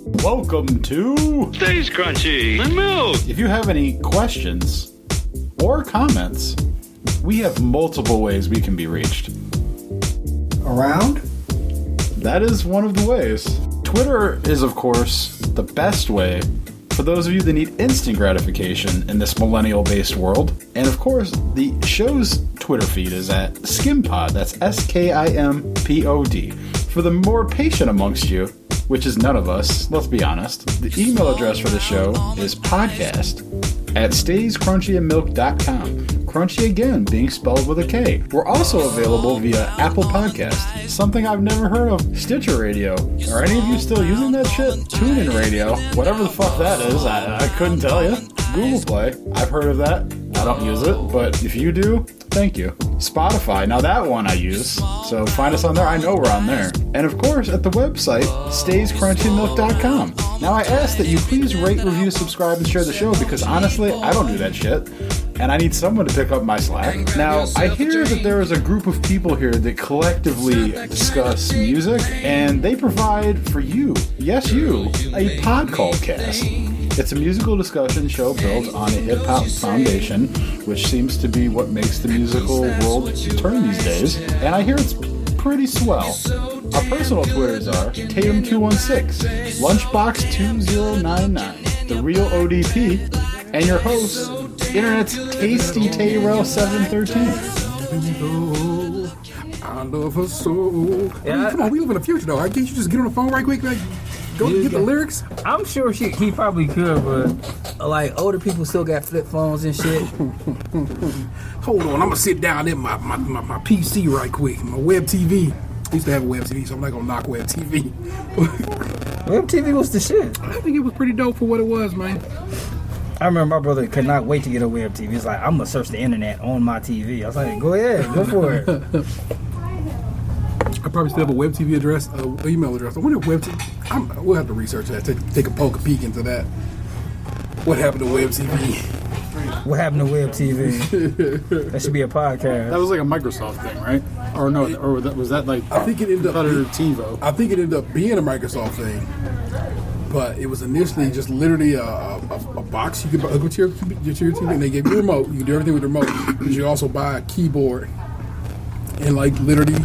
Welcome to Stays Crunchy and Milk. If you have any questions or comments, we have multiple ways we can be reached. Around? That is one of the ways. Twitter is, of course, the best way for those of you that need instant gratification in this millennial-based world. And, of course, the show's Twitter feed is at Skimpod. That's SKIMPOD. For the more patient amongst you, which is none of us, let's be honest, the email address for the show is podcast@stayscrunchyandmilk.com. Crunchy again, being spelled with a K. We're also available via Apple Podcast, something I've never heard of, Stitcher Radio. Are any of you still using that shit? TuneIn Radio, whatever the fuck that is, I couldn't tell you. Google Play, I've heard of that. I don't use it, but if you do, thank you. Spotify, now that one I use, so find us on there. I know we're on there. And of course, at the website, stayscrunchyandmilk.com. Now I ask that you please rate, review, subscribe, and share the show, because honestly, I don't do that shit. And I need someone to pick up my slack. Now, I hear that there is a group of people here that collectively discuss music, and they provide for you, yes you, a pod called Cast. It's a musical discussion show built on a hip-hop foundation, which seems to be what makes the musical world turn these days, and I hear it's pretty swell. Our personal Twitters are Tatum216, Lunchbox2099, The Real ODP, and your host, Internet's Tasty Tayrell713. I love her so. Yeah, Come on, we live in the future though. Can't you just get on the phone right quick, like go get the lyrics? I'm sure he probably could, but like older people still got flip phones and shit. Hold on, I'm gonna sit down in my PC right quick. My web TV. I used to have a web TV, so I'm not gonna knock web TV. Web TV was the shit. I think it was pretty dope for what it was, man. I remember my brother could not wait to get a web TV. He's like, I'm gonna search the internet on my TV. I was like, go ahead, go for it. I probably still have a web TV address, email address. I wonder if web TV. We'll have to research that. Take a peek into that. What happened to web TV? What happened to web TV? That should be a podcast. That was like a Microsoft thing, right? Or no, or was that like I think it ended up TiVo? I think it ended up being a Microsoft thing. But it was initially just literally a box you could hook to your TV, and they gave you a remote. You could do everything with the remote. But you also buy a keyboard and like literally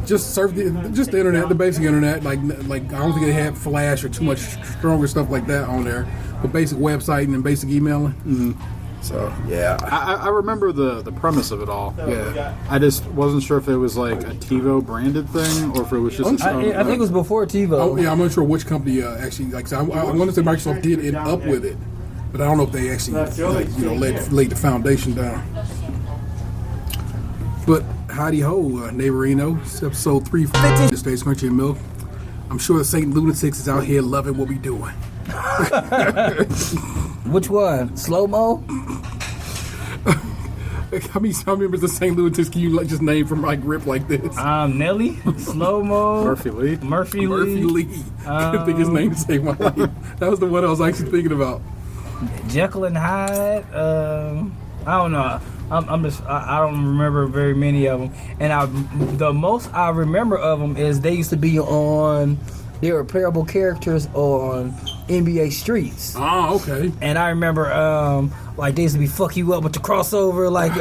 just surf the internet, the basic internet. Like I don't think they had Flash or too much stronger stuff like that on there. But basic website and then basic emailing. Mm-hmm. So yeah, I remember the premise of it all. Yeah, I just wasn't sure if it was like a TiVo branded thing or if it was just. I think it was before TiVo. Oh, yeah, I'm not sure which company actually. Like, so I want to say Microsoft did end up with it, but I don't know if they actually laid the foundation down. But howdy ho, neighborino. It's episode 350. The Stays Crunchy and Milk. I'm sure the St. Lunatics is out here loving what we doing. Which one? Slow mo? How many members of St. Lunatics can you just name from my grip like this? Nelly, Slow Mo, Murphy Lee. Murphy Lee. I didn't think his name to save my life. That was the one I was actually thinking about. Jekyll and Hyde. I don't know. I don't remember very many of them. And the most I remember of them is they used to be on. They were playable characters on NBA Streets. Oh, okay. And I remember, like, they used to be fuck you up with the crossover. Like,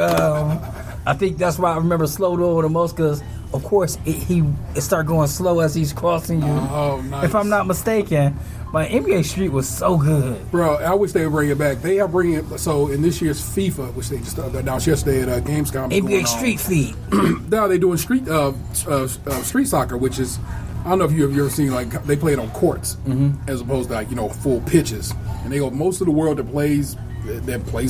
I think that's why I remember Slow Mo the most, because, of course, it started going slow as he's crossing you. Oh, nice. If I'm not mistaken. But NBA Street was so good. Bro, I wish they would bring it back. They are bringing it, so in this year's FIFA, which they just announced yesterday at Gamescom. NBA Street Feet. Now they're doing street soccer, which is, I don't know if you've ever seen, like, they play it on courts as opposed to, like, full pitches. And they go, most of the world that plays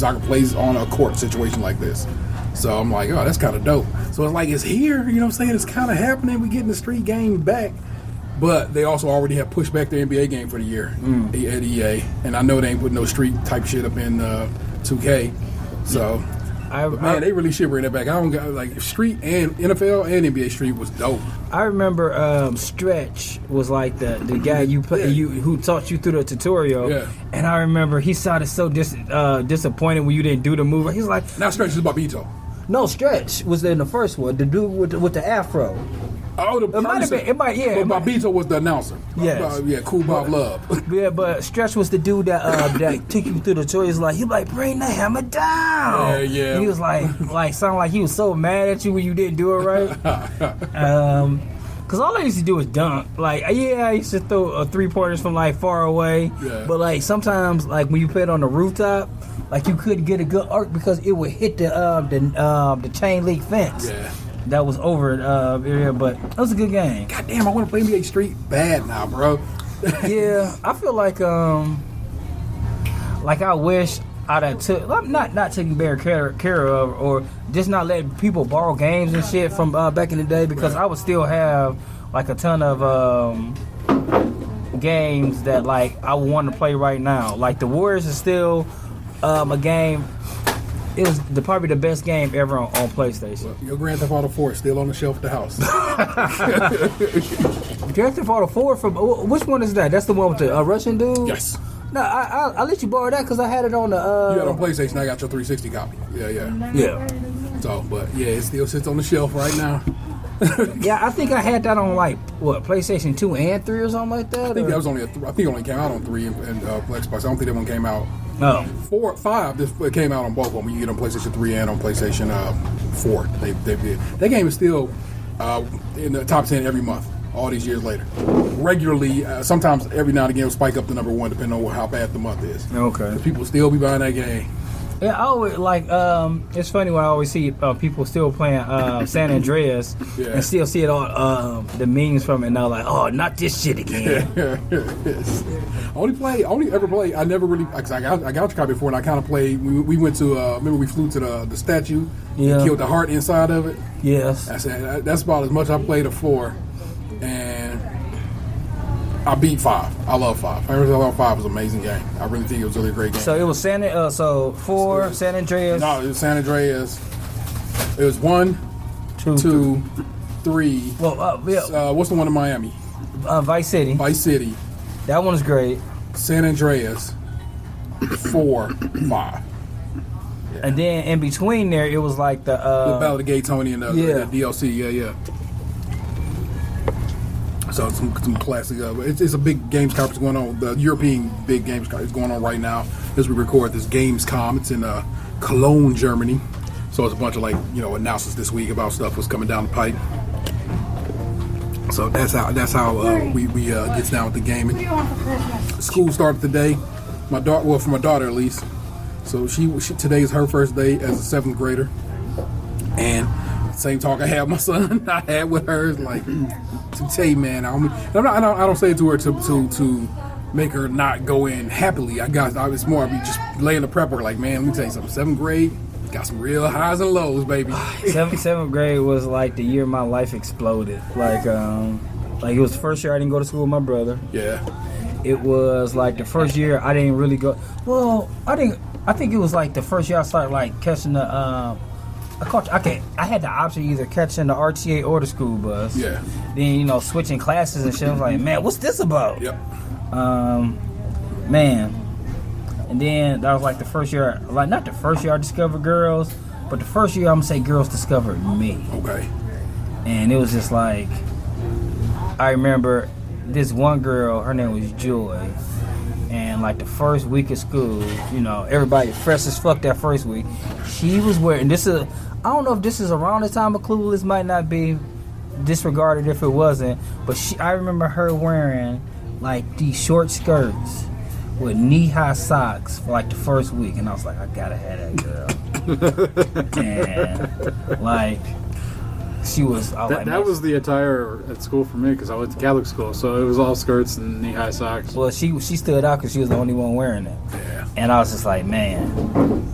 soccer plays on a court situation like this. So I'm like, oh, that's kind of dope. So it's like, it's here, you know what I'm saying? It's kind of happening. We're getting the street game back. But they also already have pushed back the NBA game for the year at EA. And I know they ain't putting no street type shit up in 2K. So, man, they really should bring that back. I don't got, like, street and NFL and NBA Street was dope. I remember Stretch was like the guy who taught you through the tutorial. Yeah. And I remember he sounded so disappointed when you didn't do the move. He's like, now Stretch is Bobito. No, Stretch was in the first one. The dude with the afro. Oh, the It might have been. It might. Yeah. But Bobito was the announcer. Yes. Yeah, Cool Bob Love. Yeah, but Stretch was the dude that took you through the tour. He's like, bring the hammer down. Yeah. And he was like sounded like he was so mad at you when you didn't do it right. Cause all I used to do was dunk. Like, yeah, I used to throw 3-pointers from like far away. Yeah. But like sometimes, like when you played on the rooftop, like you couldn't get a good arc because it would hit the chain link fence. Yeah. That was over area, but that was a good game. God damn, I want to play NBA Street bad now, bro. Yeah, I feel like I wish I'd have took not taking better care of, or just not letting people borrow games and shit from back in the day, because I would still have like a ton of games that like I would want to play right now. Like the Warriors is still a game. It was probably the best game ever on PlayStation. Well, your Grand Theft Auto 4 is still on the shelf at the house. Grand Theft Auto 4 from which one is that? That's the one with the Russian dude? Yes. No, I let you borrow that because I had it on the. You had it on PlayStation. I got your 360 copy. Yeah. So, but yeah, it still sits on the shelf right now. Yeah, I think I had that on like PlayStation 2 and 3 or something like that. I think that was only I think it only came out on 3 and Xbox. I don't think that one came out. No. 4, 5. It came out on both of them. You get on PlayStation 3 and on PlayStation 4. They did. That game is still in the top 10 every month. All these years later, regularly, sometimes every now and again, it'll spike up to number 1 depending on how bad the month is. Okay. People still be buying that game. Yeah, I always like. It's funny when I always see people still playing San Andreas and still see it all the memes from it, and they're like, "Oh, not this shit again." Only ever play. I never really. Cause I got your copy before, and I kind of played. We went to. Remember we flew to the statue. Yeah. And killed the heart inside of it. Yes. That's about as much I played of 4, and I beat 5. I love 5. I thought 5 was an amazing game. I really think it was really a great game. So it was San Andreas. No, it was San Andreas. It was 1, 2, 3. Well, yeah. What's the one in Miami? Vice City. Vice City. That one's great. San Andreas. 4, 5. Yeah. And then in between there, it was like the Battle of the Gay Tony and the DLC. Yeah. So some classic. It's a big games conference going on. The European big games conference is going on right now as we record this Gamescom. It's in Cologne, Germany. So it's a bunch of announcements this week about stuff that's coming down the pipe. So that's how we gets down with the gaming. School started today. My daughter, for my daughter at least. So she today is her first day as a 7th grader, and same talk I had with my son. I had with her is like, to tell you, man, I don't say it to her to make her not go in happily. It's more of me just laying the prepper like, man, let me tell you something. 7th grade got some real highs and lows, baby. Seventh grade was like the year my life exploded. Like it was the first year I didn't go to school with my brother. Yeah. It was like the first year I didn't really go. Well, I think it was like the first year I started like catching the. I had the option of either catching the RTA or the school bus. Yeah. Then switching classes and shit. I was like, man, what's this about? Yep. Man. And then that was like the first year, like not the first year I discovered girls, but the first year I'm gonna say girls discovered me. Okay. And it was just like, I remember this one girl, her name was Joy. And like the first week of school, everybody fresh as fuck that first week. She was wearing I don't know if this is around the time of Clueless, might not be disregarded if it wasn't, but I remember her wearing like these short skirts with knee-high socks for like the first week, and I was like, I gotta have that girl. And like she was. That was the attire at school for me because I went to Catholic school, so it was all skirts and knee-high socks. Well, she stood out because she was the only one wearing it. Yeah. And I was just like, man.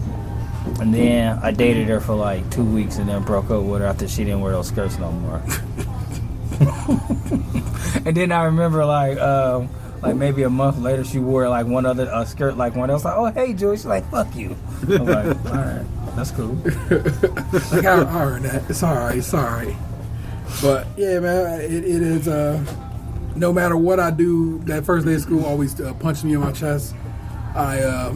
And then I dated her for like 2 weeks and then broke up with her after she didn't wear those skirts no more. And then I remember like maybe a month later she wore like one other skirt like one else. Like, oh hey Joey, she's like, fuck you. I'm like, all right, that's cool. Like I earned that. It's all right. But yeah, man, it is. No matter what I do, that first day of school always punched me in my chest. I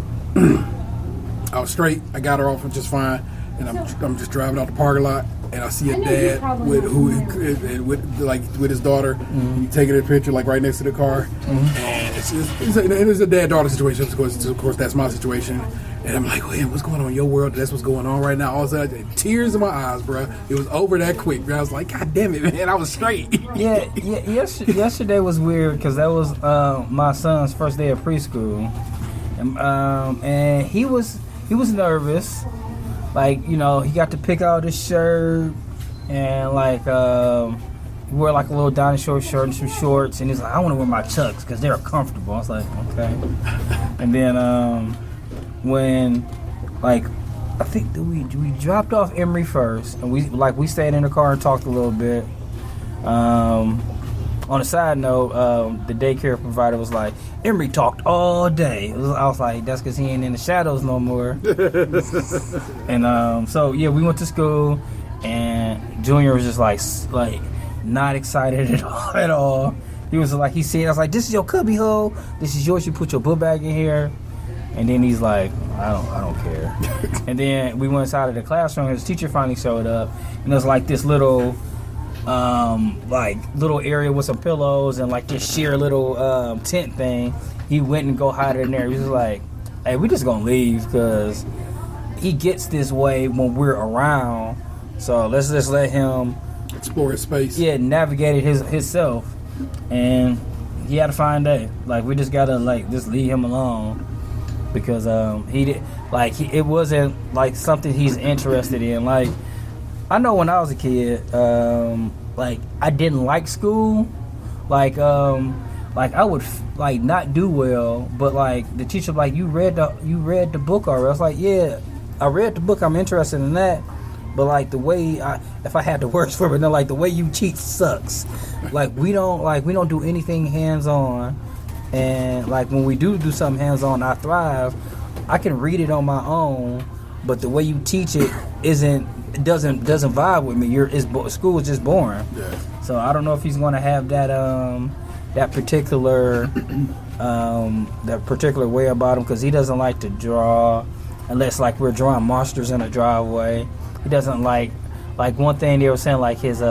was straight. I got her off just fine, and I'm just driving out the parking lot. and I see a dad with his daughter taking a picture like right next to the car, and it's a dad-daughter situation. Of course, that's my situation. And I'm like, wait, what's going on in your world? That's what's going on right now. All of a sudden, tears in my eyes, bro. It was over that quick. Bro. I was like, God damn it, man. I was straight. Yeah. Yesterday was weird because that was my son's first day of preschool, and he was nervous. Like, you know, he got to pick out his shirt and like he wore like a little dinosaur shirt and some shorts, and he's like, I want to wear my Chucks because they're comfortable. I was like, okay. And then when, like, I think that we dropped off Emery first, and we stayed in the car and talked a little bit. On a side note, the daycare provider was like, Emery talked all day. I was like, that's because he ain't in the shadows no more. And so yeah, we went to school, and Junior was just like not excited at all. He was like, I was like, this is your cubby hole. This is yours. You put your book bag in here. And then he's like, I don't care. And then we went inside of the classroom. His teacher finally showed up, and there was like this little area with some pillows and like this sheer little tent thing. He went and go hide in there. He was like, hey, we just gonna leave because he gets this way when we're around. So let's just let him explore his space. Yeah, navigate it himself. And he had a fine day. Like, we just gotta like just leave him alone. Because it wasn't like something he's interested in. Like, I know when I was a kid, like I didn't like school. Like I would like not do well, but like the teacher like, you read the book already. I was like, yeah, I read the book. I'm interested in that. But like the way if I had the words for it, no, like the way you cheat sucks. Like we don't do anything hands on. And like when we do something hands-on, I thrive. I can read it on my own, but the way you teach it doesn't vibe with me. School is just boring. Yeah. So I don't know if he's going to have that particular way about him, because he doesn't like to draw unless like we're drawing monsters in a driveway. He doesn't like one thing they were saying, like his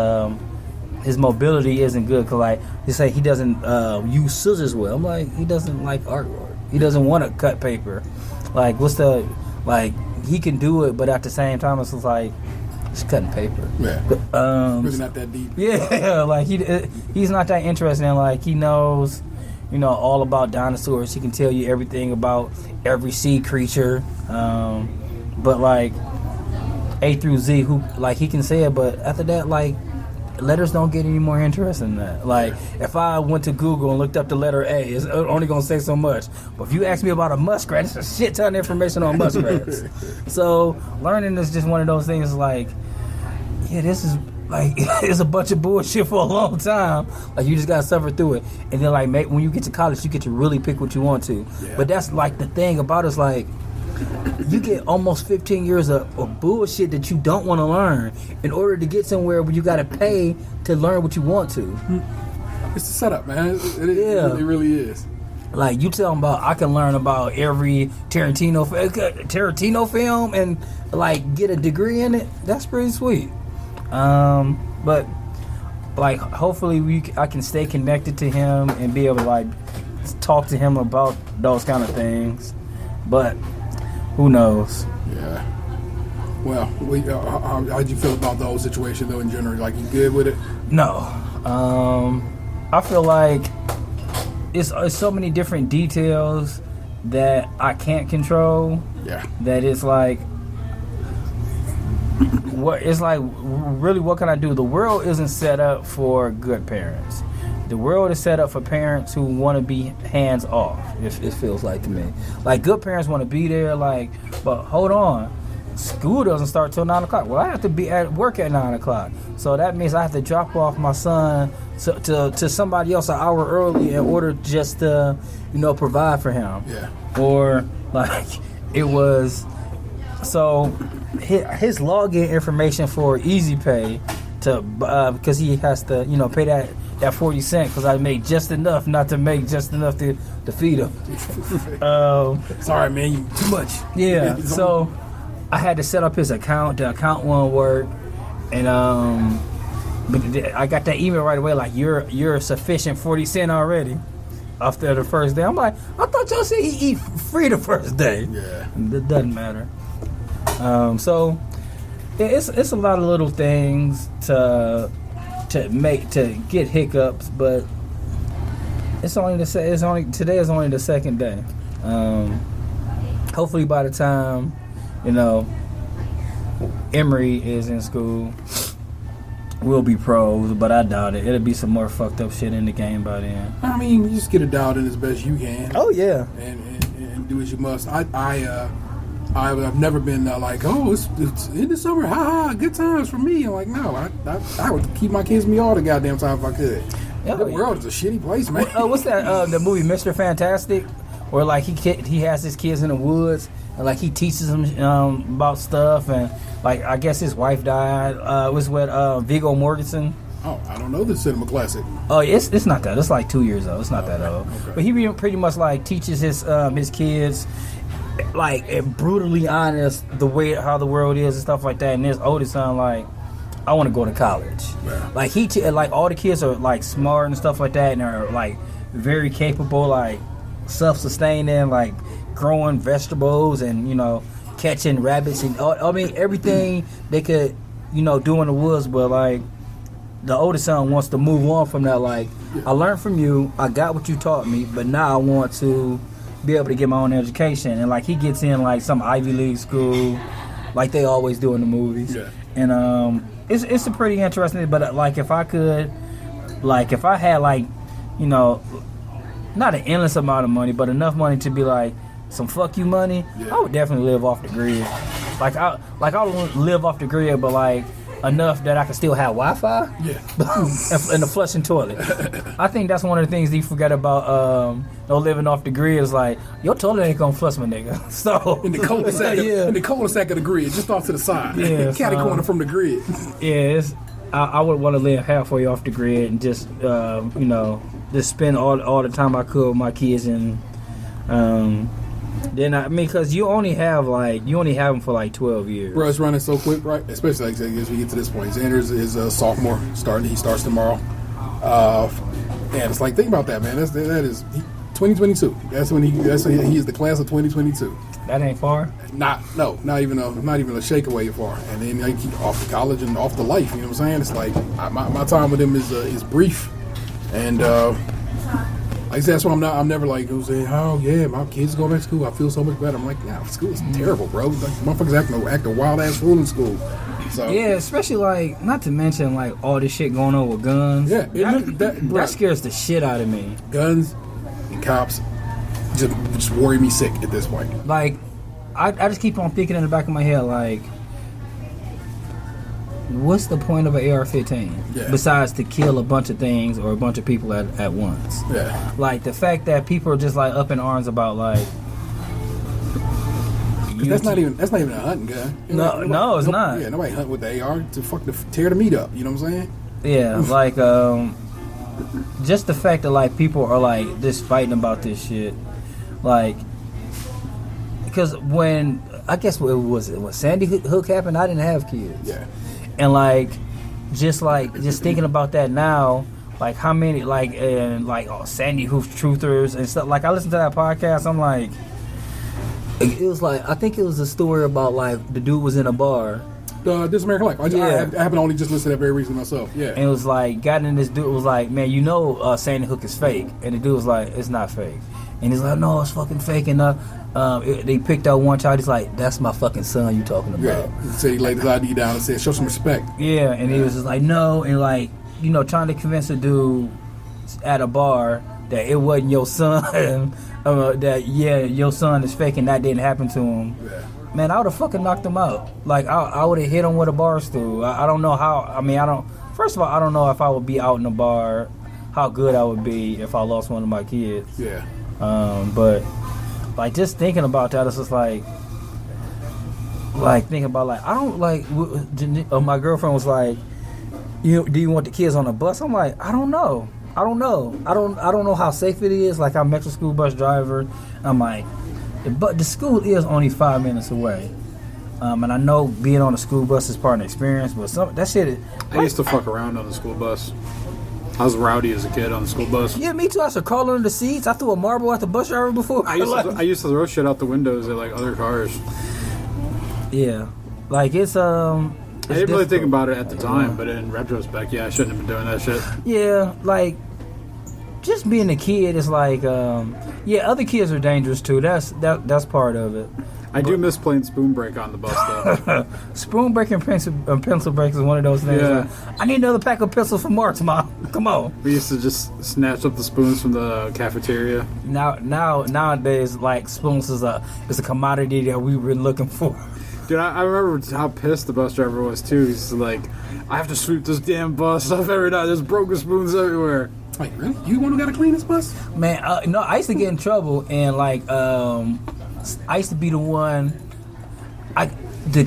mobility isn't good, because like they say he doesn't use scissors well. I'm like, he doesn't like artwork. He doesn't want to cut paper. Like, he can do it, but at the same time it's like it's cutting paper. Yeah. Really not that deep. Yeah, like he's not that interested in, like, he knows, you know, all about dinosaurs. He can tell you everything about every sea creature. But like A through Z, he can say it, but after that, like, letters don't get any more interesting than that. Like, if I went to Google and looked up the letter A, it's only going to say so much. But if you ask me about a muskrat, it's a shit ton of information on muskrats. So, learning is just one of those things like, yeah, this is, like, it's a bunch of bullshit for a long time. Like, you just got to suffer through it. And then, like, when you get to college, you get to really pick what you want to. Yeah. But that's, like, the thing about it is, like, you get almost 15 years of bullshit that you don't want to learn in order to get somewhere where you got to pay to learn what you want to. It's a setup, man. It really is. Like, you tell them about, I can learn about every Tarantino film and, like, get a degree in it. That's pretty sweet. But, like, hopefully I can stay connected to him and be able to, like, talk to him about those kind of things. But who knows? Yeah. Well, how'd you feel about the whole situation, though, in general? Like, you good with it? No. I feel like it's so many different details that I can't control. Yeah. That it's like, what can I do? The world isn't set up for good parents. The world is set up for parents who want to be hands off, if it feels like to me. Like, good parents want to be there, like, but hold on. School doesn't start till 9 o'clock. Well, I have to be at work at 9 o'clock. So that means I have to drop off my son to somebody else an hour early in order just to, you know, provide for him. Yeah. Or, like, it was, so his login information for Easy Pay to, because he has to, you know, pay that 40 cents because I made just enough not to make just enough to feed him. Sorry, man, too much. Yeah, so I had to set up his account. The account won't work. And but I got that email right away like you're sufficient 40 cents already after the first day. I'm like, I thought y'all said he eat free the first day. Yeah, it doesn't matter. So it's a lot of little things to get hiccups, but today is only the second day. Hopefully by the time Emory is in school, we'll be pros, but I doubt it. It'll be some more fucked up shit in the game by then. I mean, you just get it dialed in as best you can. Oh yeah, and do as you must. I've never been like, oh, it's in the summer, good times for me. I'm like, no, I would keep my kids with me all the goddamn time if I could. The world is a shitty place, man. What's that? The movie Mr. Fantastic, where like he has his kids in the woods and like he teaches them about stuff, and like I guess his wife died. Was with Viggo Mortensen. Oh, I don't know this cinema classic. Oh, it's not that. It's like 2 years old. It's not that old. Okay. But he pretty much like teaches his kids like brutally honest how the world is and stuff like that. And his oldest son like, I want to go to college. Yeah. Like like all the kids are like smart and stuff like that, and are like very capable, like self-sustaining, like growing vegetables and catching rabbits and I mean everything they could do in the woods. But like the oldest son wants to move on from that. Like, I learned from you, I got what you taught me, but now I want to be able to get my own education. And like he gets in like some Ivy League school, like they always do in the movies. Yeah. And it's a pretty interesting. But like if I had like not an endless amount of money, but enough money to be like some fuck you money, I would definitely live off the grid. Like I would live off the grid, but like enough that I can still have Wi-Fi. Yeah. and a flushing toilet. I think that's one of the things you forget about no living off the grid is like your toilet ain't gonna flush, my nigga. So in the cul-de-sac of the grid, just off to the side. Yeah, catty corner from the grid. Yeah, I would want to live halfway off the grid and just just spend all the time I could with my kids. And then because you only have them for like 12 years. Bro, it's running so quick, right? Especially like as we get to this point. Xander's is a sophomore He starts tomorrow. And it's like, think about that, man. That is 2022. That's when he is the class of 2022. That ain't far. Not even a shake away far. And then like off to college and off to life. You know what I'm saying? It's like my time with him is brief. And like I said, that's why I'm never like saying, oh yeah, my kids go back to school, I feel so much better. I'm like, nah, school is terrible, bro. Like motherfuckers act a wild ass fool in school. So yeah, especially like not to mention like all this shit going on with guns. Yeah, that scares the shit out of me. Guns and cops just worry me sick at this point. Like I just keep on thinking in the back of my head like, what's the point of an AR-15 besides to kill a bunch of things or a bunch of people at once? Yeah. Like the fact that people are just like up in arms about like. That's not even a hunting gun. No, it's not. Yeah, nobody hunt with the AR to tear the meat up. You know what I'm saying? Yeah, like just the fact that like people are like just fighting about this shit, like because when Sandy Hook happened, I didn't have kids. Yeah. And just thinking about that now, like how many Sandy Hook truthers and stuff. Like I listened to that podcast, I'm like, it was like I think it was a story about like the dude was in a bar. This American Life. I happen to only just listen to that very recently myself. Yeah. And it was like got in this dude was like, man, Sandy Hook is fake, and the dude was like, it's not fake, and he's like, no, it's fucking fake, and they picked out one child. He's like, that's my fucking son you talking about. Yeah. He said he laid his ID down and said, show some respect. Yeah, and he was just like, no, and like, trying to convince a dude at a bar that it wasn't your son, that your son is fake and that didn't happen to him. Yeah. Man, I would have fucking knocked him out. Like I would have hit him with a bar stool. I don't know how. I mean, First of all, I don't know if I would be out in the bar, how good I would be if I lost one of my kids. Yeah. But like just thinking about that, it's just like thinking about like I don't like. My girlfriend was like, do you want the kids on the bus? I'm like, I don't know. I don't know how safe it is. Like I'm a metro school bus driver. I'm like, but the school is only 5 minutes away. And I know being on a school bus is part of the experience, but that shit. I used to fuck around on the school bus. I was rowdy as a kid on the school bus. Yeah, me too. I used to crawl under the seats. I threw a marble at the bus driver before. I used to throw shit out the windows at like other cars. Yeah, like it's I didn't really think about it at the time, but in retrospect, yeah, I shouldn't have been doing that shit. Yeah, like just being a kid is like, yeah, other kids are dangerous too. That's part of it. I do miss playing spoon break on the bus though. Spoon break and pencil break is one of those things. Yeah. I need another pack of pencils for March, Mom. Come on. We used to just snatch up the spoons from the cafeteria. Nowadays, like spoons is a commodity that we've been looking for. Dude, I remember how pissed the bus driver was too. He's like, I have to sweep this damn bus up every night. There's broken spoons everywhere. Like, really? You one who got to clean this bus? Man, no, I used to get in trouble, and like, I used to be the one have to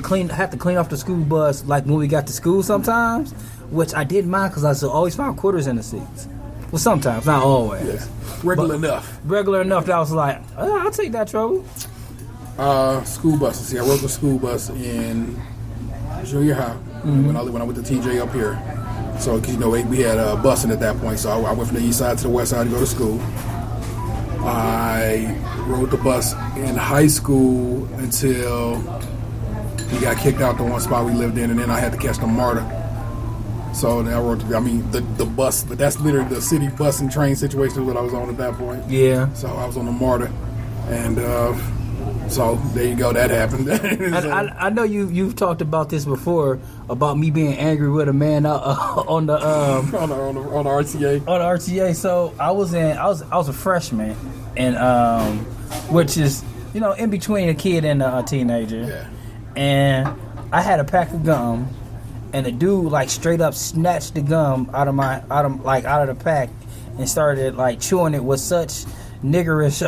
clean off the school bus, like when we got to school sometimes, which I didn't mind because I always found quarters in the seats. Well, sometimes, not always. Yeah. Regular enough That I was like, I'll take that trouble. School buses. See, I rode the school bus in junior high when I went to TJ up here. So, cause, we had busing at that point. So I went from the east side to the west side to go to school. I rode the bus in high school until we got kicked out the one spot we lived in, and then I had to catch the MARTA. So then I rode the bus, but that's literally the city bus and train situation that I was on at that point. Yeah. So I was on the MARTA, and so there you go. That happened. I know you've talked about this before about me being angry with a man on the on the RTA. On the RTA. So I was a freshman, and which is in between a kid and a teenager. Yeah. And I had a pack of gum, and the dude like straight up snatched the gum out of the pack and started like chewing it with such niggerish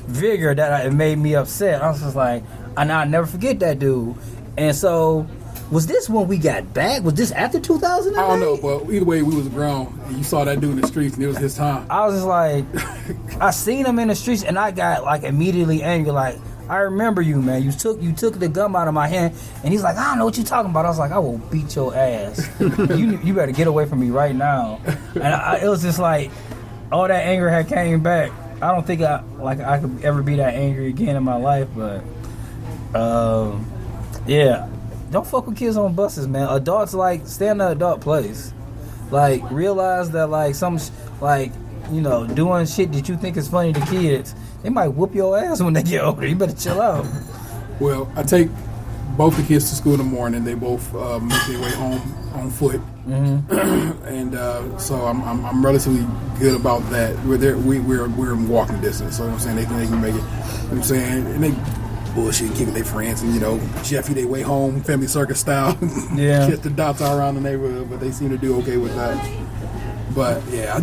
vigor that it made me upset. I was just like, and I'll never forget that dude. And so, was this when we got back? Was this after 2008? I don't know, but either way, we was grown. And you saw that dude in the streets, and it was his time. I was just like, I seen him in the streets, and I got like immediately angry. Like, I remember you, man. You took the gum out of my hand, and he's like, I don't know what you're talking about. I was like, I will beat your ass. you better get away from me right now. And it was just like, all that anger had came back. I don't think I could ever be that angry again in my life, but yeah, don't fuck with kids on buses, man. Adults stay in the adult place. Like realize that doing shit that you think is funny to kids, they might whoop your ass when they get older. You better chill out. Well, I take both the kids to school in the morning. They both make their way home on foot. Mm-hmm. And so I'm relatively good about that. We're in walking distance, so you know what I'm saying they can make it. You know what I'm saying, and they bullshit, kicking their friends, and Jeffy their way home, family circus style. Yeah, kiss the dots all around the neighborhood, but they seem to do okay with that. But yeah, I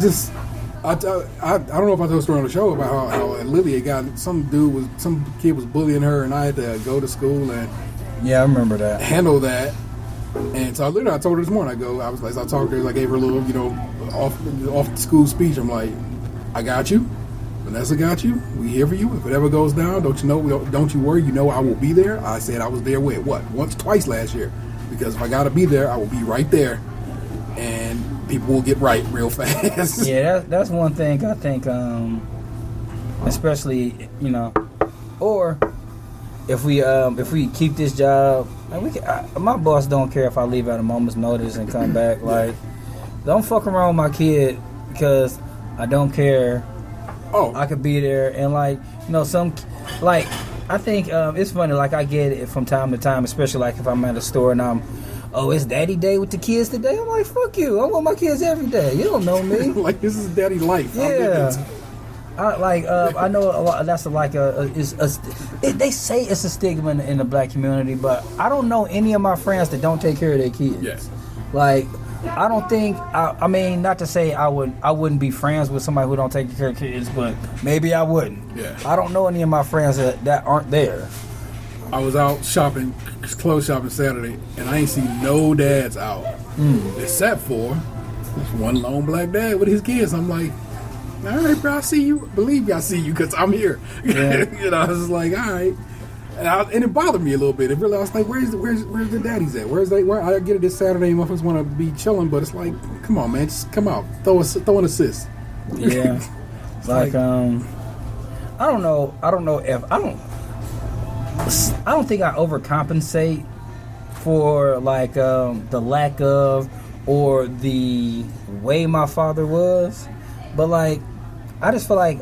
don't know if I told a story on the show about how Olivia got some kid was bullying her, and I had to go to school and I remember that, handle that. And so I told her this morning, I talked to her, I gave her a little, off the school speech. I'm like, I got you. Vanessa got you. We here for you. If it ever goes down, don't you worry. I will be there. I said I was there twice last year. Because if I got to be there, I will be right there. And people will get right real fast. Yeah, that's one thing I think, especially, or if we keep this job, my boss don't care if I leave at a moment's notice and come back. Like, don't fuck around with my kid because I don't care. Oh, I could be there and I think it's funny. Like I get it from time to time, especially like if I'm at a store and it's daddy day with the kids today. I'm like, fuck you. I want my kids every day. You don't know me. Like this is daddy life. Yeah. I know a lot. That's they say it's a stigma in the black community, but I don't know any of my friends that don't take care of their kids. Yes. Like, I don't think. I mean, not to say I wouldn't be friends with somebody who don't take care of kids, but maybe I wouldn't. Yeah. I don't know any of my friends that aren't there. I was out shopping, clothes shopping Saturday, and I ain't seen no dads out, except for this one lone black dad with his kids. I'm like, all right, bro, I see you. Believe me, I see you because I'm here. Yeah. I was like, all right. And it bothered me a little bit. It really, I was like, where's the daddies at? Where I get it this Saturday, motherfuckers want to be chilling, but it's like, come on, man, just come out, throw an assist. Yeah, like I don't know if I don't think I overcompensate for like the lack of or the way my father was, but like I just feel like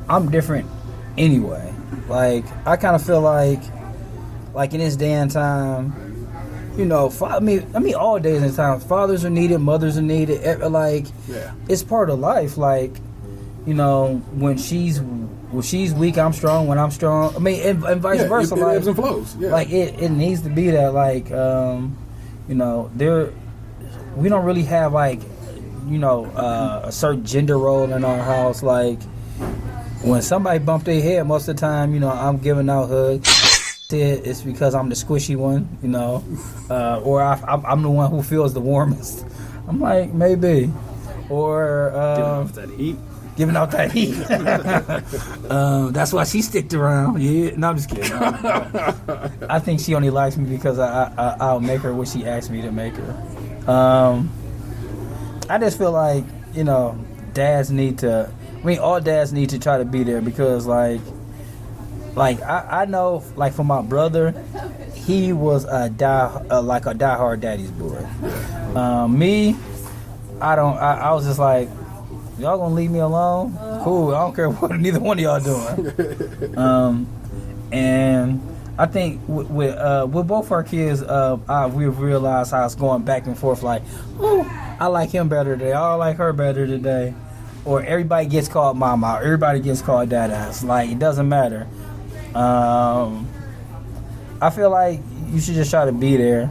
I'm different anyway. Like I kind of feel like in this day and time, you know, I mean all days and times, fathers are needed, mothers are needed. It's part of life. Like, you know, when she's weak, I'm strong. When I'm strong, I mean, and vice versa. It ebbs and flows. Yeah. Like it needs to be that. Like, you know, we don't really have like, you know, a certain gender role in our house. Like, when somebody bump their head, most of the time, you know, I'm giving out hugs. It's because I'm the squishy one, you know, or I'm the one who feels the warmest. I'm like, maybe, or giving out that heat. That's why she sticked around. Yeah, no, I'm just kidding. I think she only likes me because I'll make her what she asked me to make her. I just feel like, you know, all dads need to try to be there because, like I know, like for my brother, he was a diehard daddy's boy. Me, I was just like, y'all gonna leave me alone? Cool, I don't care what neither one of y'all doing. And I think with both our kids, we've realized how it's going back and forth. Like, oh, I like him better today. I like her better today. Or everybody gets called mama. Or everybody gets called dadass. Like, it doesn't matter. I feel like you should just try to be there.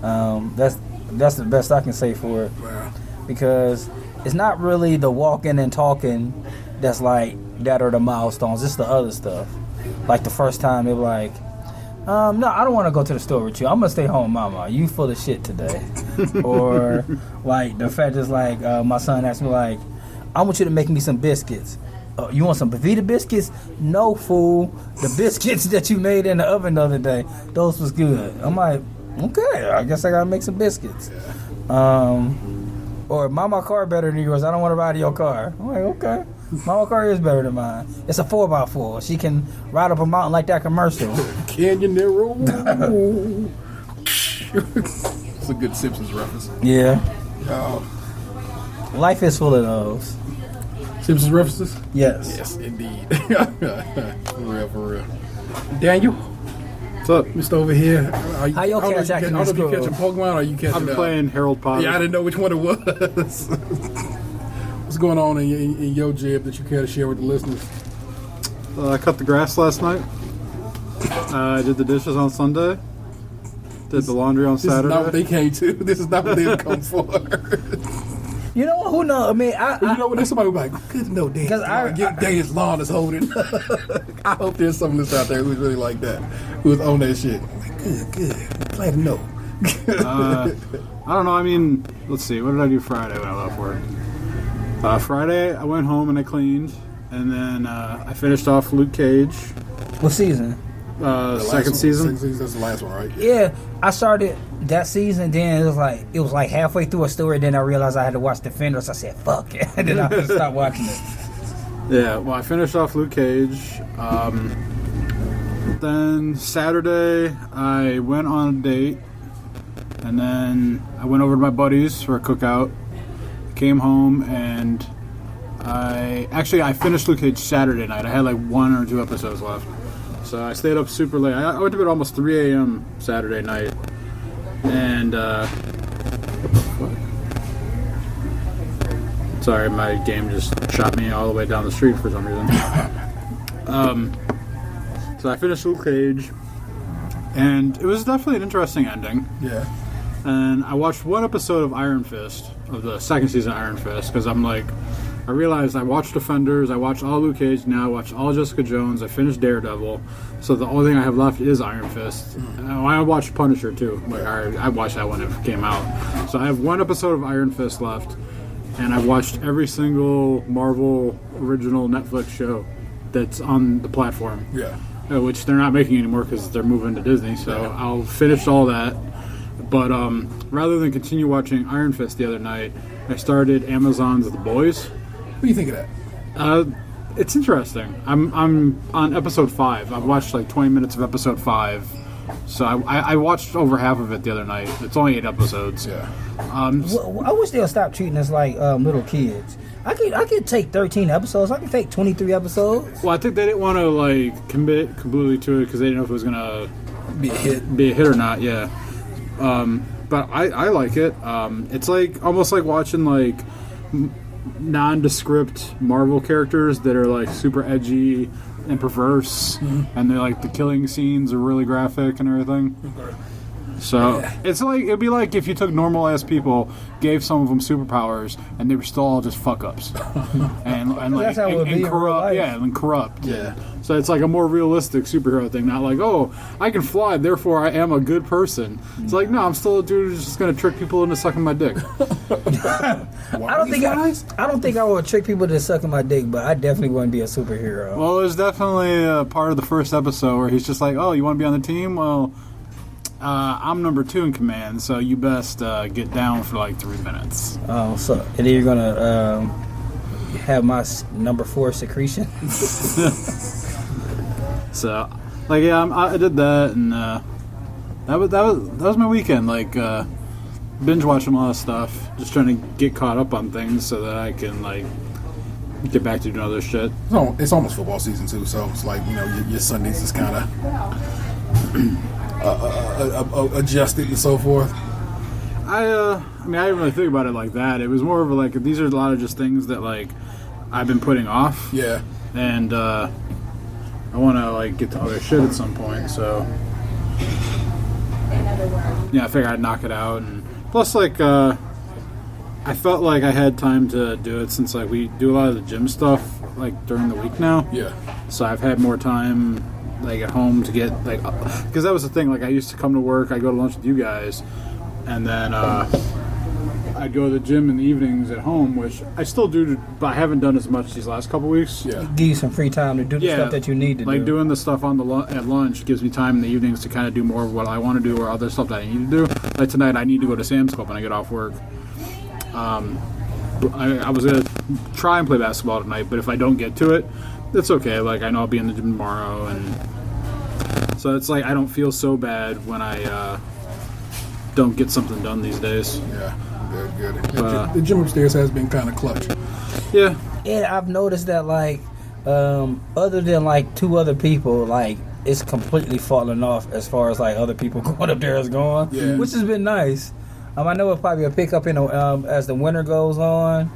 That's the best I can say for it. Wow. Because it's not really the walking and talking that's like that are the milestones. It's the other stuff. Like the first time they were like, no, I don't want to go to the store with you. I'm gonna stay home, mama. You full of shit today. Or like the fact is like my son asked me like, I want you to make me some biscuits. You want some Pavita biscuits? No, fool. The biscuits that you made in the oven the other day, those was good. I'm like, okay, I guess I gotta make some biscuits. Or my car better than yours. I don't want to ride in your car. I'm like, okay. My car is better than mine. It's a 4x4. She can ride up a mountain like that commercial. Canyon Nero. It's a good Simpsons reference. Yeah. Life is full of those. Simpsons references? Yes. Yes, indeed. For real. Daniel? What's up? Mr. Over here. How your catch acting I don't know if in you school? catching Pokemon or you catching... I've been playing Harold Potter. Yeah, I didn't know which one it was. What's going on in your jib that you care to share with the listeners? I cut the grass last night. I did the dishes on Sunday. Did the laundry on Saturday. This is not what they came to. This is not what they've come for. You know who knows? I mean, you know what? There's somebody who's like, good to know Dan's lawn is holding. I hope there's some listeners out there who's really like that, who's on that shit. Like, good. Glad to know. I don't know. I mean, let's see. What did I do Friday when I left work? Friday, I went home and I cleaned, and then I finished off Luke Cage. what season? Second season. That's the last one, right? Yeah, I started that season. Then it was like halfway through a story. Then I realized I had to watch Defenders. I said, "Fuck it," and then I stopped watching it. Yeah, well, I finished off Luke Cage. Then Saturday, I went on a date, and then I went over to my buddies for a cookout. Came home, and I finished Luke Cage Saturday night. I had like 1 or 2 episodes left. So I stayed up super late. I went to bed almost 3 a.m. Saturday night. And, what the fuck? Sorry, my game just shot me all the way down the street for some reason. So I finished Luke Cage. And it was definitely an interesting ending. Yeah. And I watched 1 episode of Iron Fist, of the second season of Iron Fist, because I'm like, I realized I watched Defenders, I watched all Luke Cage, now I watched all Jessica Jones, I finished Daredevil, so the only thing I have left is Iron Fist. I watched Punisher too, like I watched that when it came out. So I have 1 episode of Iron Fist left, and I've watched every single Marvel original Netflix show that's on the platform. Yeah. which they're not making anymore because they're moving to Disney. So I'll finish all that. But rather than continue watching Iron Fist the other night, I started Amazon's The Boys. What do you think of that? It's interesting. I'm on episode 5. I've watched like 20 minutes of episode 5. So I watched over half of it the other night. It's only 8 episodes. Yeah. I wish they'll stop treating us like little kids. I could take 13 episodes. I could take 23 episodes. Well, I think they didn't want to like commit completely to it because they didn't know if it was gonna Be a hit or not. Yeah. But I like it. It's like almost like watching like nondescript Marvel characters that are like super edgy and perverse, and they're like the killing scenes are really graphic and everything. So it's like it'd be like if you took normal ass people, gave some of them superpowers, and they were still all just fuck ups, and like That's how it would be in real corrupt, life. and corrupt. Yeah. So it's like a more realistic superhero thing, not like, oh, I can fly, therefore I am a good person. It's like, no, I'm still a dude who's just gonna trick people into sucking my dick. I don't think I would trick people into sucking my dick, but I definitely wouldn't be a superhero. Well, there's definitely a part of the first episode where he's just like, oh, you want to be on the team? Well, I'm number 2 in command, so you best get down for like 3 minutes. Oh, so and then you're gonna have my number 4 secretion. So, like, yeah, I did that, and that was my weekend. Like, binge watching a lot of stuff, just trying to get caught up on things so that I can like get back to doing other shit. So it's almost football season too, so it's like your Sundays is kind of adjusted and so forth. I mean, I didn't really think about it like that. It was more of like these are a lot of just things that like I've been putting off. Yeah. And I want to like get to other shit at some point. So yeah, I figured I'd knock it out. And plus, like, I felt like I had time to do it since like we do a lot of the gym stuff like during the week now. Yeah. So I've had more time like at home to get like because that was the thing. Like I used to come to work, I go to lunch with you guys, and then I'd go to the gym in the evenings at home, which I still do, but I haven't done as much these last couple weeks. Yeah. Give you some free time to do the stuff that you need to do. Like doing the stuff on at lunch gives me time in the evenings to kind of do more of what I want to do or other stuff that I need to do. Like tonight, I need to go to Sam's Club when I get off work. I was going to try and play basketball tonight, but if I don't get to it, it's okay. Like, I know I'll be in the gym tomorrow, and so it's like I don't feel so bad when I don't get something done these days. Yeah. Good. The gym upstairs has been kind of clutch. Yeah. And I've noticed that, like, other than, like, 2 other people, like, it's completely fallen off as far as, like, other people going up there is going, which has been nice. I know it'll probably a pickup in as the winter goes on,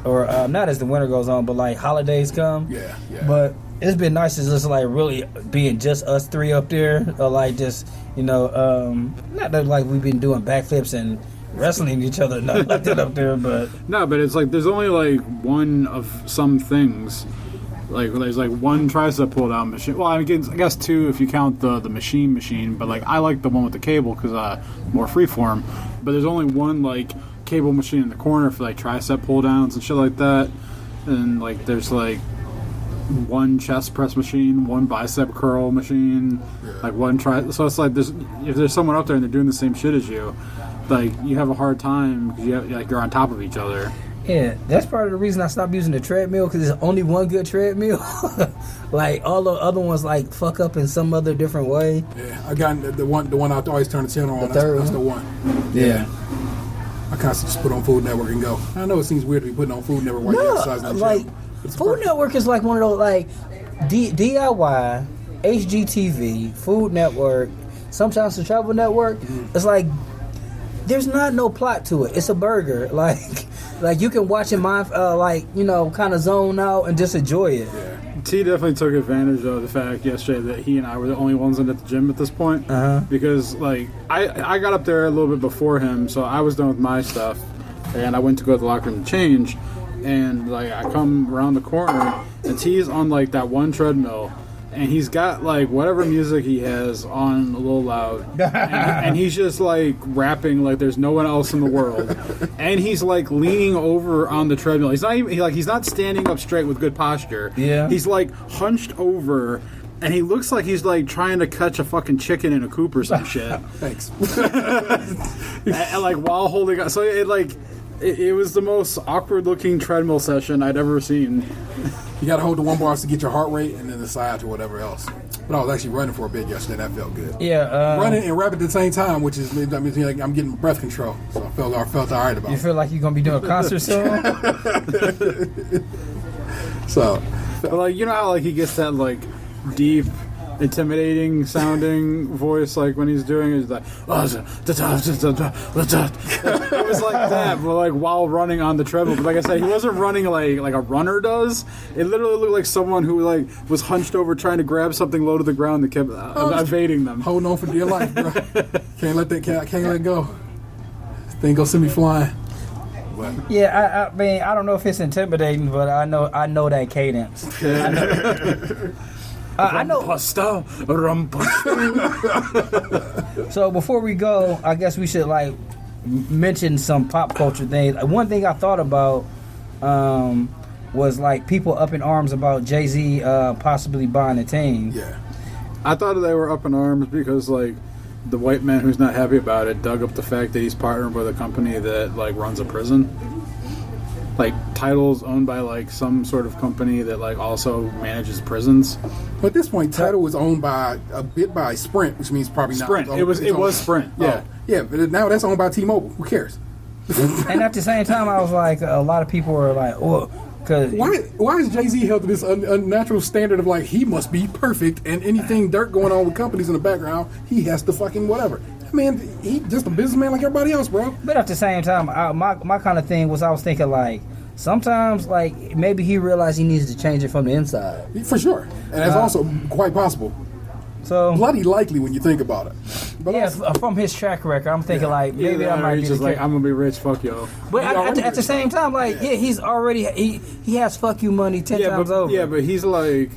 or not as the winter goes on, but, like, holidays come. Yeah. But it's been nice to just, like, really being just us 3 up there, or, like, just, not that, like, we've been doing backflips and wrestling each other, not like that up there, but no, but it's like there's only like one of some things. Like there's like one tricep pull down machine. Well, I guess 2 if you count the machine. But like I like the one with the cable because more freeform. But there's only one like cable machine in the corner for like tricep pull downs and shit like that. And like there's like one chest press machine, one bicep curl machine, like one So it's like if there's someone up there and they're doing the same shit as you, like you have a hard time because you're on top of each other. yeah, that's part of the reason I stopped using the treadmill, because there's only one good treadmill. Like all the other ones like fuck up in some other different way. Yeah, I got the one I always turn the channel on. That's the one. Yeah. I constantly just put on Food Network and go. I know it seems weird to be putting on Food Network while you're exercising in the like gym. Food Network is like one of those like DIY, HGTV, Food Network, sometimes the Travel Network. It's like there's not no plot to it. It's a burger. Like you can watch it kind of zone out and just enjoy it. Yeah. T definitely took advantage of the fact yesterday that he and I were the only ones in at the gym at this point. Because like I got up there a little bit before him, so I was done with my stuff, and I went to go to the locker room to change, and like I come around the corner and T's on like that one treadmill, and he's got like whatever music he has on a little loud, and he's just like rapping like there's no one else in the world, and he's like leaning over on the treadmill. He's not standing up straight with good posture. Yeah, he's like hunched over And he looks like he's like trying to catch a fucking chicken in a coop or some shit. Thanks. and like while holding on. So it was the most awkward looking treadmill session I'd ever seen. You got to hold the one bars to get your heart rate and then the sides or whatever else. But I was actually running for a bit yesterday. That felt good. Yeah. Running and rapping at the same time, which is that means like I'm getting breath control. So I felt all right about You it. feel like you're going to be doing a concert soon? So, But like, you know how like he gets that like deep, intimidating sounding voice like when he's doing it, he's like it was like that, but like while running on the treadmill. But like I said, he wasn't running like a runner does. It literally looked like someone who like was hunched over trying to grab something low to the ground that kept evading them. holding on for dear life, bro. Can't let it go. This thing go send me flying. But Yeah, I mean, I don't know if it's intimidating, but I know that cadence. I know. So before we go, I guess we should like mention some pop culture things. One thing I thought about was like people up in arms about JayZ possibly buying a team. yeah. I thought they were up in arms because like the white man who's not happy about it dug up the fact that he's partnered with a company that like runs a prison. Like Title's owned by like some sort of company that like also manages prisons. But at this point, Tatum was owned by Sprint, which means probably Sprint. not. It was Sprint. Yeah. Yeah, but now that's owned by T-Mobile. Who cares? And at the same time, I was like, a lot of people were like, oh, because Why is JayZ held to this unnatural standard of like he must be perfect and anything dirt going on with companies in the background, he has to fucking whatever. I mean, he just a businessman like everybody else, bro. But at the same time, my kind of thing was I was thinking like sometimes like maybe he realized he needs to change it from the inside. For sure, and that's also quite possible. So Bloody likely when you think about it. But yeah, also, from his track record, I'm thinking like maybe I might be he's the just like kid. I'm gonna be rich. Fuck yo. But He already at the rich. same time, like he's already he has fuck you money 10 times over. Yeah, but he's like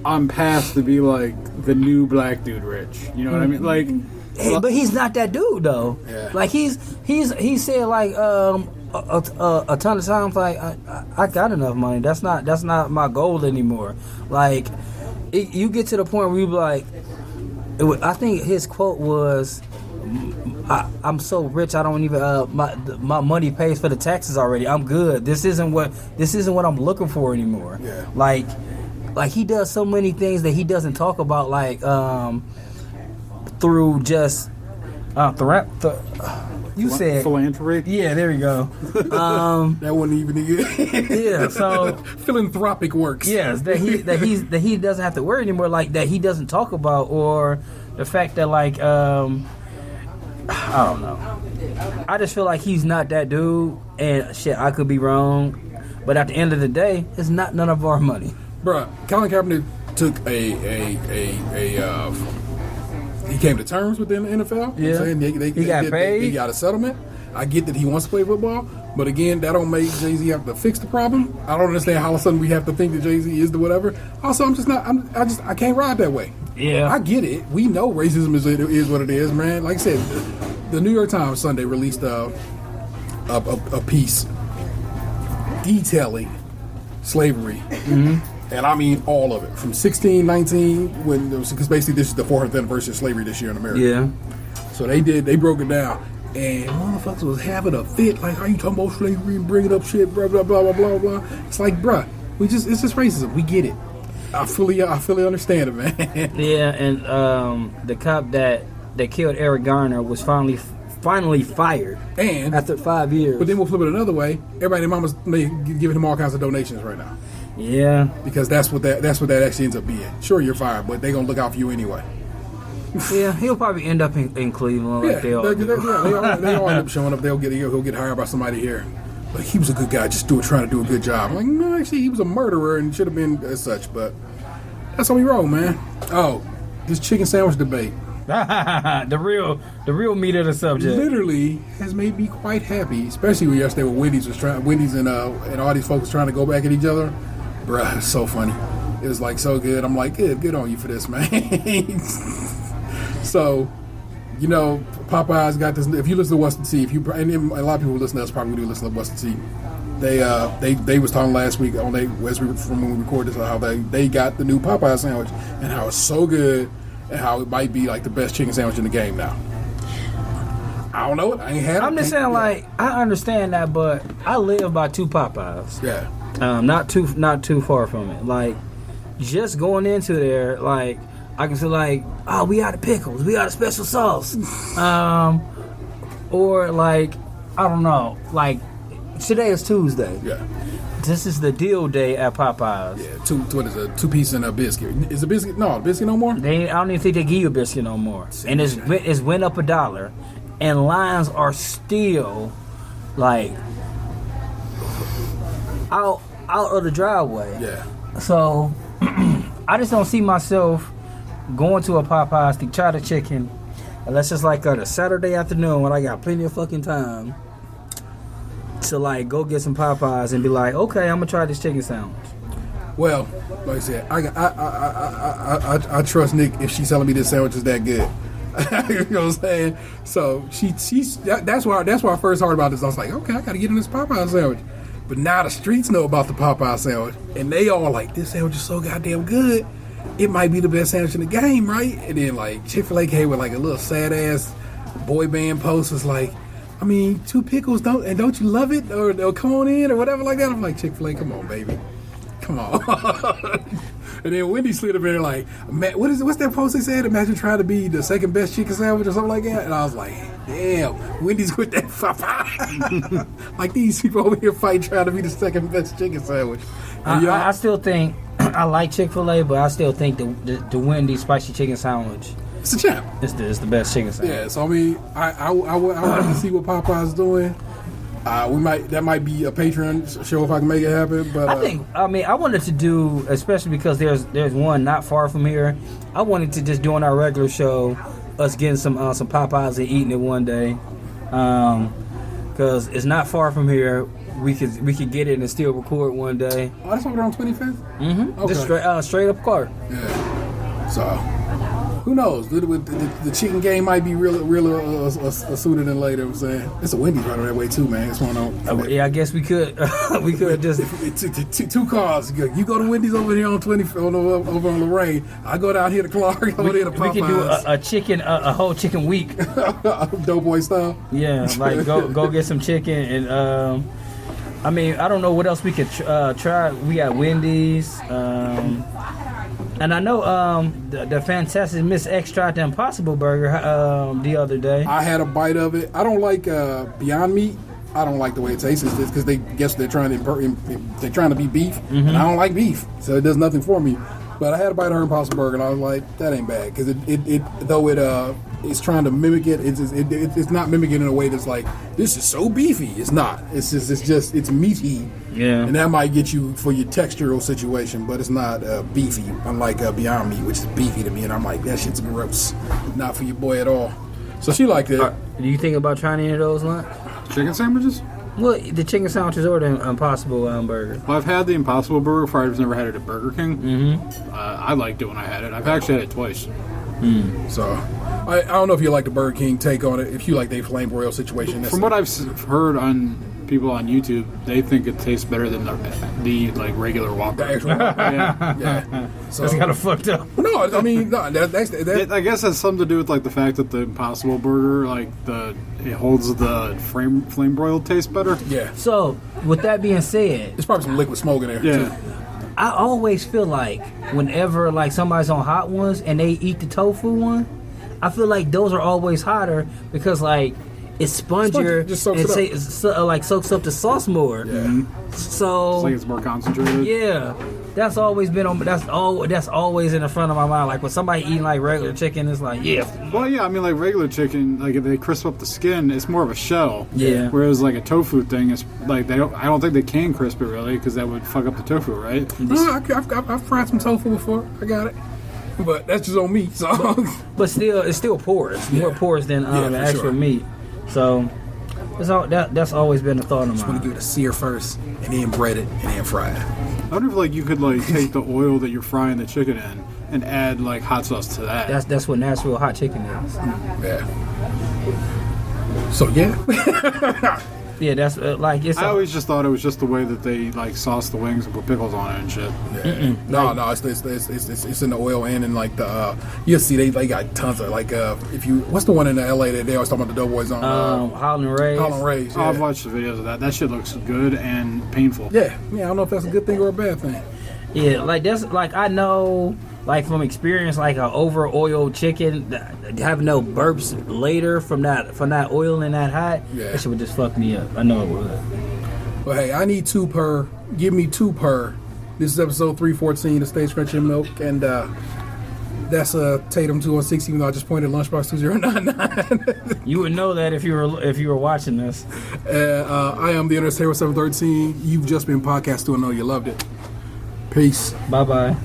on path to be like the new black dude rich. You know what I mean? Like, Hey, but he's not that dude though. Yeah. Like he said like a ton of times like I got enough money. That's not my goal anymore. Like you get to the point where you be like, I think his quote was, "I'm so rich I don't even my money pays for the taxes already. I'm good. This isn't what I'm looking for anymore." Yeah. Like he does so many things that he doesn't talk about like through just you said philanthropy. yeah, there you go. that wasn't even Yeah, so philanthropic works. yes, that he doesn't have to worry anymore. Like that he doesn't talk about, or the fact that like I don't know. I just feel like he's not that dude, and shit, I could be wrong, but at the end of the day, it's not none of our money. Bruh, Colin Kaepernick took he came to terms with the NFL. You know what I'm Yeah. saying? He got paid. He got a settlement. I get that he wants to play football, but again, that don't make JayZ have to fix the problem. I don't understand how all of a sudden we have to think that JayZ is the whatever. Also, I can't ride that way. Yeah. I get it. We know racism is what it is, man. Like I said, the New York Times Sunday released a piece detailing slavery. Mm-hmm. And I mean all of it, from 1619, because basically this is the 400th anniversary of slavery this year in America. Yeah. So they broke it down, and motherfuckers was having a fit, like, how you talking about slavery and bringing up shit, blah, blah, blah, blah, blah, blah. It's like, bruh, it's just racism. We get it. I fully understand it, man. Yeah, and the cop that killed Eric Garner was finally fired And after 5 years. but then we'll flip it another way. Everybody and mama's giving him all kinds of donations right now. Yeah. Because that's what that actually ends up being. Sure, you're fired, but they're gonna look out for you anyway. Yeah, he'll probably end up in Cleveland like they all do. They all end up showing up. He'll get hired by somebody here. Like, he was a good guy, trying to do a good job. I'm like, no, actually, he was a murderer and should have been as such. But that's how we roll, man. Oh, this chicken sandwich debate the real meat of the subject. literally has made me quite happy, especially when yesterday when Wendy's and all these folks trying to go back at each other. Bruh, it's so funny. It was like so good. I'm like, good on you for this, man. So You know, Popeyes got this. If you listen to Western Tea, and a lot of people listen to us probably do listen to Western Tea. They was talking last week on from when we recorded this how they got the new Popeye sandwich and how it's so good and how it might be like the best chicken sandwich in the game now. I don't know it. I ain't had it. I'm just saying, like, I understand that, but I live by 2 Popeyes. Yeah. Not too far from it. Like, just going into there, like, I can say, like, oh, we out of pickles, we out of special sauce, or like, I don't know, like, today is Tuesday. Yeah. This is the deal day at Popeyes. Yeah. What is it? 2 piece and a biscuit. Is a biscuit? No, a biscuit no more. I don't even think they give you a biscuit no more. And it's went up $1, and lines are still like out of the driveway. Yeah. So I just don't see myself going to a Popeyes to try the chicken unless it's like on a Saturday afternoon when I got plenty of fucking time to like go get some Popeyes and be like, okay, I'm gonna try this chicken sandwich. Well, like I said, I trust Nick if she's telling me this sandwich is that good. You know what I'm saying? So that's why I first heard about this. I was like, okay, I gotta get in this Popeye sandwich. But now the streets know about the Popeye sandwich, and they all like, this sandwich is so goddamn good. It might be the best sandwich in the game, right? And then like Chick-fil-A came with like a little sad ass boy band post was like, I mean, 2 pickles, don't you love it? Or come on in or whatever like that. I'm like, Chick-fil-A, come on, baby. Come on. And then Wendy slid up in there like, what's that post they said? Imagine trying to be the second best chicken sandwich or something like that. And I was like, damn, Wendy's with that like these people over here fighting trying to be the second best chicken sandwich. I still think I like Chick-fil-A, but I still think the Wendy's spicy chicken sandwich, it's a champ. It's the best chicken sandwich. Yeah, so I mean, I would like to see what Popeye's doing. That might be a Patreon show if I can make it happen. But I wanted to do, especially because there's one not far from here. I wanted to just do on our regular show, us getting some Popeyes and eating it one day, because it's not far from here. We could get it and still record one day. Oh, that's over there on 25th. Mm-hmm. Okay. Just straight up Clark. Yeah. So. Who knows? The chicken game might be real sooner than later. I'm saying it's a Wendy's right that way too, man. It's one on. Yeah, I guess we could. We could just 2 cars. You go to Wendy's over here on 20 over on Lorraine. I go down here to Clark. Over there to Popeyes. We could do a whole chicken week. Doughboy style. Yeah, like go get some chicken and. I mean, I don't know what else we could try. We got Wendy's. And I know the fantastic Miss X tried the Impossible Burger the other day. I had a bite of it. I don't like Beyond Meat. I don't like the way it tastes because they're trying to be beef, and I don't like beef, so it does nothing for me. But I had a bite of her Impossible Burger, and I was like, that ain't bad because it's trying to mimic it. It's not mimicking in a way that's like, this is so beefy. It's not. It's meaty. Yeah. And that might get you for your textural situation, but it's not beefy. Unlike Beyond Meat, which is beefy to me, and I'm like, that shit's gross. Not for your boy at all. So she liked it. Do you think about trying any of those, Lunch? Chicken sandwiches? Well, the chicken sandwiches or the Impossible Burger. Well, I've had the Impossible Burger before. I've never had it at Burger King. Mm-hmm. I liked it when I had it. I've actually had it twice. So, I don't know if you like the Burger King take on it. If you like the flame broil situation, from what I've heard on people on YouTube, they think it tastes better than the like regular Whopper. The actual yeah. So, that's kind of fucked up. No, I mean, no, that I guess it has something to do with like the fact that the Impossible Burger, like it holds the flame broiled taste better. Yeah. So, with that being said, there's probably some liquid smoke in there. Yeah. Too. I always feel like whenever like somebody's on Hot Ones and they eat the tofu one, I feel like those are always hotter because like it's spongier just soaks and soaks up the sauce more. Yeah. So It's like it's more concentrated. Yeah, that's always been on. That's always in the front of my mind. Like when somebody eating like regular chicken, it's like Well, yeah, I mean like regular chicken, like if they crisp up the skin, it's more of a shell. Yeah. Whereas like a tofu thing is like I don't think they can crisp it really because that would fuck up the tofu, right? No, I've fried some tofu before. I got it. But that's just on me. So. But still, it's still porous. More porous than the actual meat. So that's always been a thought of mine. Just want to give it a sear first, and then bread it, and then fry it. I wonder if like you could like take the oil that you're frying the chicken in and add like hot sauce to that. That's what Nashville hot chicken is. Yeah. So yeah. Yeah, that's like it's. I always just thought it was just the way that they like sauce the wings and put pickles on it and shit. Yeah. No, it's in the oil and in like the you see they got tons of like if you what's the one in the LA that they always talking about the Doughboys on Holland Rays. Holland Rays. Oh, Yeah. I've watched the videos of that. That shit looks good and painful. Yeah, I don't know if that's a good thing or a bad thing. Yeah, like that's like I know, like from experience, like a over oiled chicken, having no burps later from that oil and that hot, Yeah. that shit would just fuck me up. I know it would. Well, hey, I need 2 per. Give me 2 per. This is episode 314 of Stage Crunchy and Milk, and that's Tatum 216. Even though I just pointed Lunchbox 2099. You would know that if you were watching this. I am the Internet Hero 713. You've just been podcast 2 and know you loved it. Peace. Bye bye.